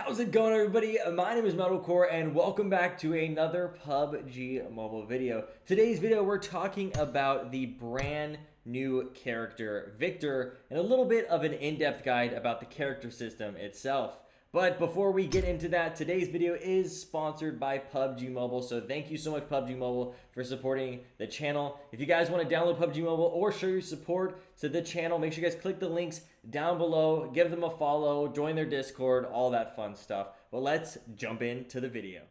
How's it going, everybody? My name is Metalcore and welcome back to another PUBG Mobile video. Today's video we're talking about the brand new character Victor and a little bit of an in-depth guide about the character system itself. But before we get into that, today's video is sponsored by PUBG Mobile, so thank you so much PUBG Mobile for supporting the channel. If you guys want to download PUBG Mobile or show your support to the channel, make sure you guys click the links down below, give them a follow, join their Discord, all that fun stuff. But let's jump into the video.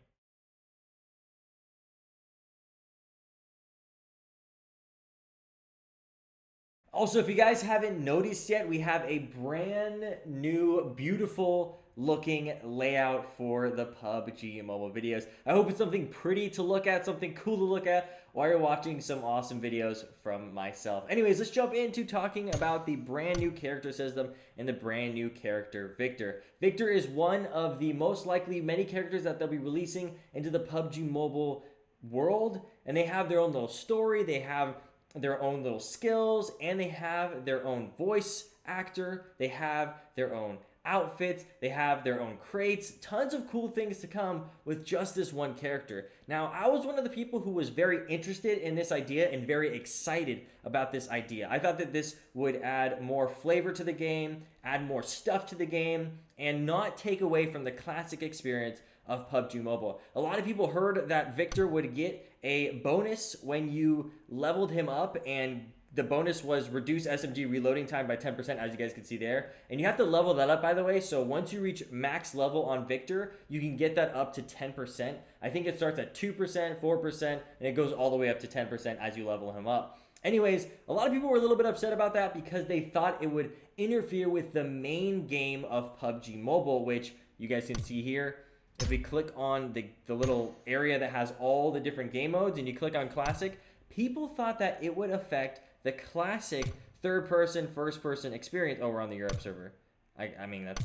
Also, if you guys haven't noticed yet, we have a brand new, beautiful looking layout for the PUBG Mobile videos. I hope it's something pretty to look at, something cool to look at while you're watching some awesome videos from myself. Anyways, let's jump into talking about the brand new character system and the brand new character Victor. Victor is one of the most likely many characters that they'll be releasing into the PUBG Mobile world, and they have their own little story, they have their own little skills, and they have their own voice actor, they have their own outfits, they have their own crates, tons of cool things to come with just this one character. Now, I was one of the people who was very interested in this idea and very excited about this idea. I thought that this would add more flavor to the game, add more stuff to the game, and not take away from the classic experience of PUBG Mobile. A lot of people heard that Victor would get a bonus when you leveled him up, and the bonus was reduce SMG reloading time by 10%, as you guys can see there. And you have to level that up, by the way. So once you reach max level on Victor, you can get that up to 10%. I think it starts at 2%, 4%, and it goes all the way up to 10% as you level him up. Anyways, a lot of people were a little bit upset about that because they thought it would interfere with the main game of PUBG Mobile, which you guys can see here. If we click on the little area that has all the different game modes and you click on classic, people thought that it would affect the classic third-person, first-person experience. Oh, we're on the Europe server. I mean, that's...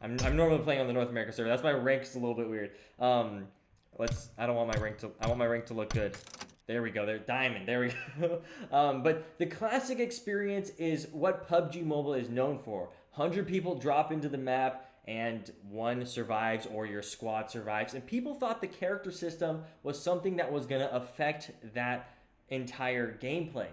I'm normally playing on the North America server. That's my rank's a little bit weird. I don't want my rank to... I want my rank to look good. There we go. There, diamond. There we go. But the classic experience is what PUBG Mobile is known for. 100 people drop into the map, and one survives or your squad survives. And people thought the character system was something that was going to affect that entire gameplay.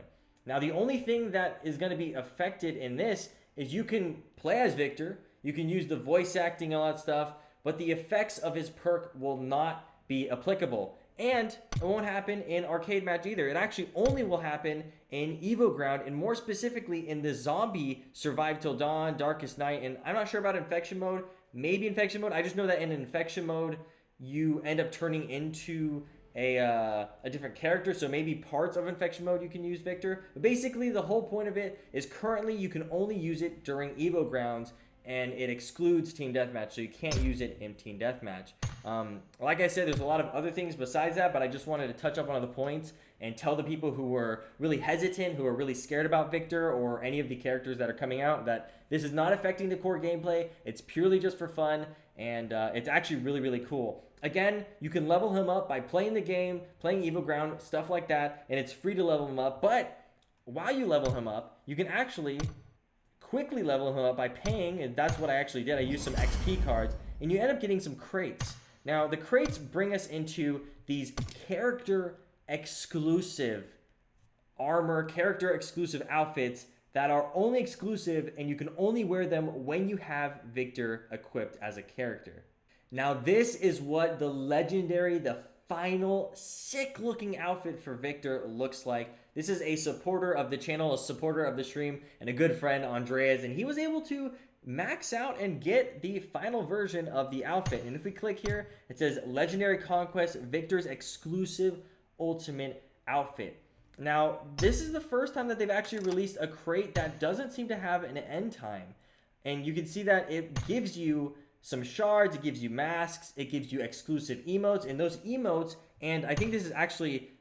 Now, the only thing that is going to be affected in this is you can play as Victor, you can use the voice acting and all that stuff, but the effects of his perk will not be applicable. And it won't happen in arcade match either. It actually only will happen in Evo Ground, and more specifically in the zombie Survive Till Dawn, Darkest Night, and I'm not sure about infection mode. Maybe infection mode. I just know that in infection mode, you end up turning into a different character, so maybe parts of infection mode you can use Victor. But basically, the whole point of it is currently you can only use it during Evo Grounds, and it excludes Team Deathmatch, so you can't use it in Team Deathmatch. Like I said, there's a lot of other things besides that, but I just wanted to touch up on the points and tell the people who were really hesitant, who are really scared about Victor or any of the characters that are coming out, that this is not affecting the core gameplay. It's purely just for fun, and it's actually really, really cool. Again, you can level him up by playing the game, playing Evo Ground, stuff like that, and it's free to level him up. But while you level him up, you can actually quickly level him up by paying, and that's what I actually did. I used some XP cards, and you end up getting some crates. Now, the crates bring us into these character-exclusive armor, character-exclusive outfits that are only exclusive, and you can only wear them when you have Victor equipped as a character. Now, this is what the legendary, the final sick-looking outfit for Victor looks like. This is a supporter of the channel, a supporter of the stream, and a good friend, Andreas, and he was able to max out and get the final version of the outfit. And if we click here, it says Legendary Conquest, Victor's exclusive ultimate outfit. Now, this is the first time that they've actually released a crate that doesn't seem to have an end time. And you can see that it gives you some shards, it gives you masks, it gives you exclusive emotes, and those emotes, and I think this is actually,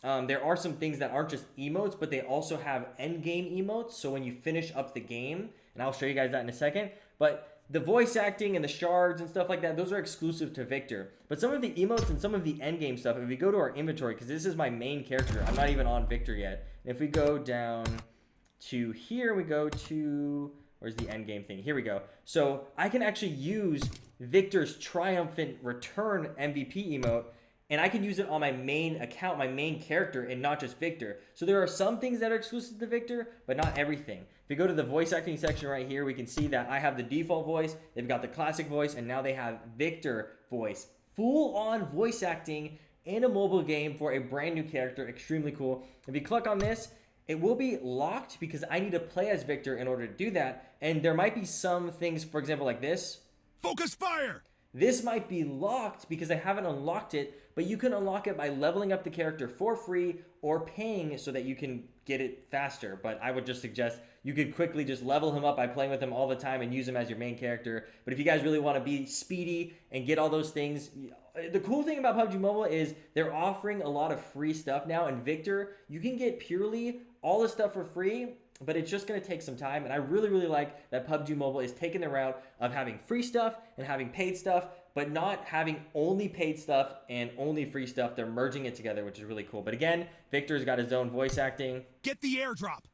there are some things that aren't just emotes, but they also have end game emotes, so when you finish up the game, and I'll show you guys that in a second, but the voice acting and the shards and stuff like that, those are exclusive to Victor. But some of the emotes and some of the end game stuff, if we go to our inventory, because this is my main character, I'm not even on Victor yet, and if we go down to here, we go to Where's the end game thing? Here we go. So I can actually use Victor's triumphant return MVP emote, and I can use it on my main account, my main character, and not just Victor. So there are some things that are exclusive to Victor, but not everything. If we go to the voice acting section right here, we can see that I have the default voice, they've got the classic voice, and now they have Victor voice. Full-on voice acting in a mobile game for a brand new character. Extremely cool. If you click on this, it will be locked because I need to play as Victor in order to do that. And there might be some things, for example, like this. Focus fire! This might be locked because I haven't unlocked it, but you can unlock it by leveling up the character for free or paying so that you can get it faster. But I would just suggest you could quickly just level him up by playing with him all the time and use him as your main character. But if you guys really want to be speedy and get all those things, the cool thing about PUBG Mobile is they're offering a lot of free stuff now. And Victor, you can get purely all the stuff for free, but it's just going to take some time. And I really, really like that PUBG Mobile is taking the route of having free stuff and having paid stuff, but not having only paid stuff and only free stuff. They're merging it together, which is really cool. But again, Victor's got his own voice acting. Get the airdrop.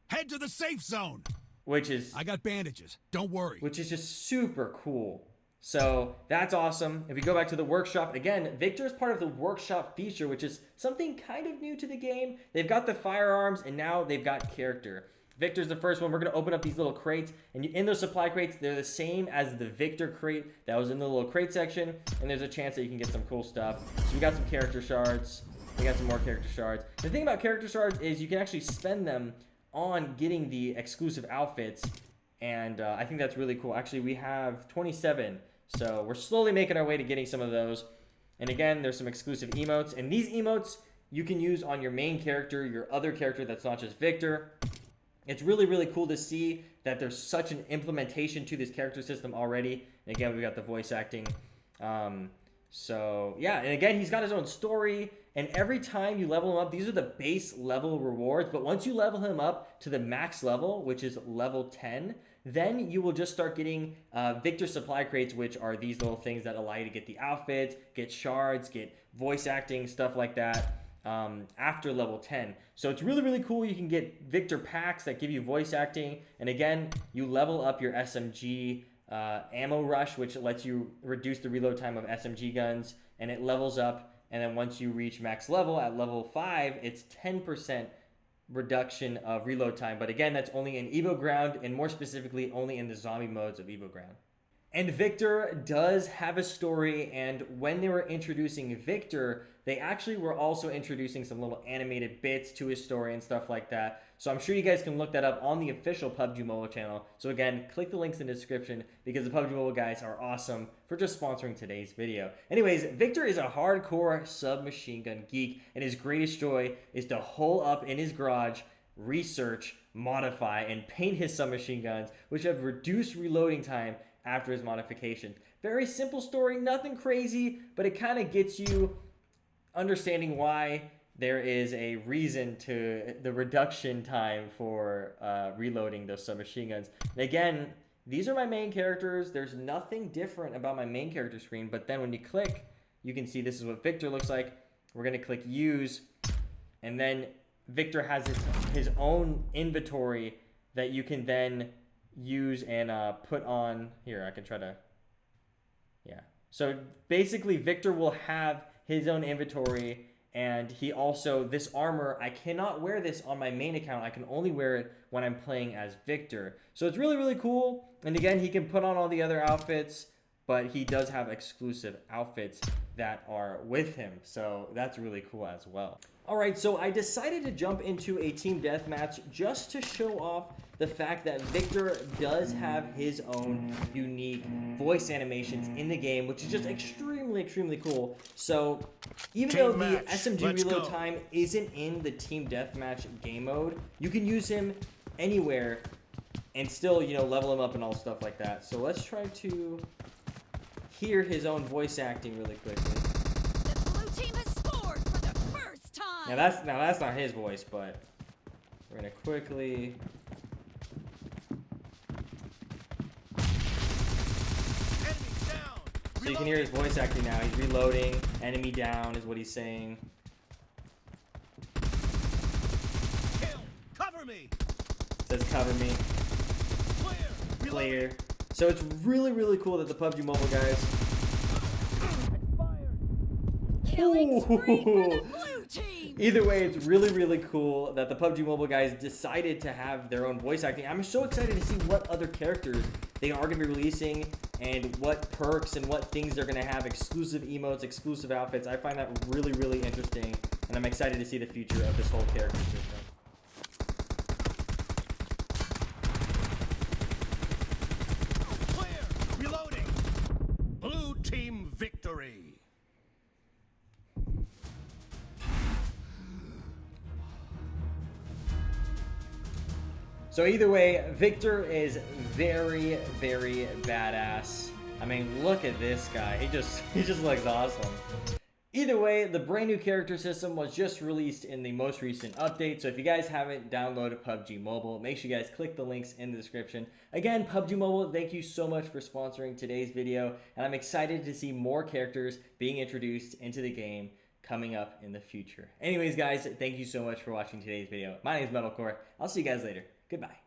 Head to the safe zone. Which is... I got bandages. Don't worry. Which is just super cool. So that's awesome. If we go back to the workshop, again, Victor is part of the workshop feature, which is something kind of new to the game. They've got the firearms, and now they've got character. Victor's the first one. We're going to open up these little crates, and in those supply crates, they're the same as the Victor crate that was in the little crate section, and there's a chance that you can get some cool stuff. So we got some character shards. We got some more character shards. The thing about character shards is you can actually spend them on getting the exclusive outfits, and I think that's really cool. Actually, we have 27, so we're slowly making our way to getting some of those. And again, there's some exclusive emotes, and these emotes you can use on your main character, your other character that's not just Victor. It's really, really cool to see that there's such an implementation to this character system already. And again, we got the voice acting. So yeah, and again, he's got his own story, and every time you level him up, these are the base level rewards, but once you level him up to the max level, which is level 10, then you will just start getting Victor supply crates, which are these little things that allow you to get the outfits, get shards, get voice acting, stuff like that. After level 10. So it's really, really cool. You can get Victor packs that give you voice acting. And again, you level up your SMG ammo rush, which lets you reduce the reload time of SMG guns. And it levels up. And then once you reach max level at level 5, it's 10% reduction of reload time. But again, that's only in Evo Ground, and more specifically, only in the zombie modes of Evo Ground. And Victor does have a story, and when they were introducing Victor, they actually were also introducing some little animated bits to his story and stuff like that. So I'm sure you guys can look that up on the official PUBG Mobile channel. So again, click the links in the description because the PUBG Mobile guys are awesome for just sponsoring today's video. Anyways, Victor is a hardcore submachine gun geek, and his greatest joy is to hole up in his garage, research, modify, and paint his submachine guns, which have reduced reloading time after his modification. Very simple story, nothing crazy, but it kind of gets you understanding why there is a reason to the reduction time for reloading those submachine guns. And again, these are my main characters. There's nothing different about my main character screen, but then when you click, you can see this is what Victor looks like. We're gonna click use, and then Victor has his own inventory that you can then use and put on here. I can try to, yeah. So basically Victor will have his own inventory, and he also, this armor, I cannot wear this on my main account. I can only wear it when I'm playing as Victor. So it's really, really cool. And again, he can put on all the other outfits, but he does have exclusive outfits that are with him. So that's really cool as well. All right, so I decided to jump into a team deathmatch just to show off the fact that Victor does have his own unique voice animations in the game, which is just extremely, extremely cool. So even though the SMG reload time isn't in the team deathmatch game mode, you can use him anywhere and still, you know, level him up and all stuff like that. So let's try to hear his own voice acting really quickly. The blue team has scored for the first time. Now that's not his voice, but we're gonna quickly. So you can hear his voice acting now. He's reloading. Enemy down is what he's saying. Kill. Cover me. Says cover me. Clear. player. So it's really, really cool that the PUBG Mobile guys... Killing spree for the Ooh. blue team. Either way, it's really, really cool that the PUBG Mobile guys decided to have their own voice acting. I'm so excited to see what other characters they are going to be releasing and what perks and what things they're going to have, exclusive emotes, exclusive outfits. I find that really, really interesting, and I'm excited to see the future of this whole character system. Clear. Reloading. Blue team victory. So either way, Victor is very, very badass. I mean, look at this guy. He just looks awesome. Either way, the brand new character system was just released in the most recent update. So if you guys haven't downloaded PUBG Mobile, make sure you guys click the links in the description. Again, PUBG Mobile, thank you so much for sponsoring today's video. And I'm excited to see more characters being introduced into the game coming up in the future. Anyways, guys, thank you so much for watching today's video. My name is Metalcore. I'll see you guys later. Goodbye.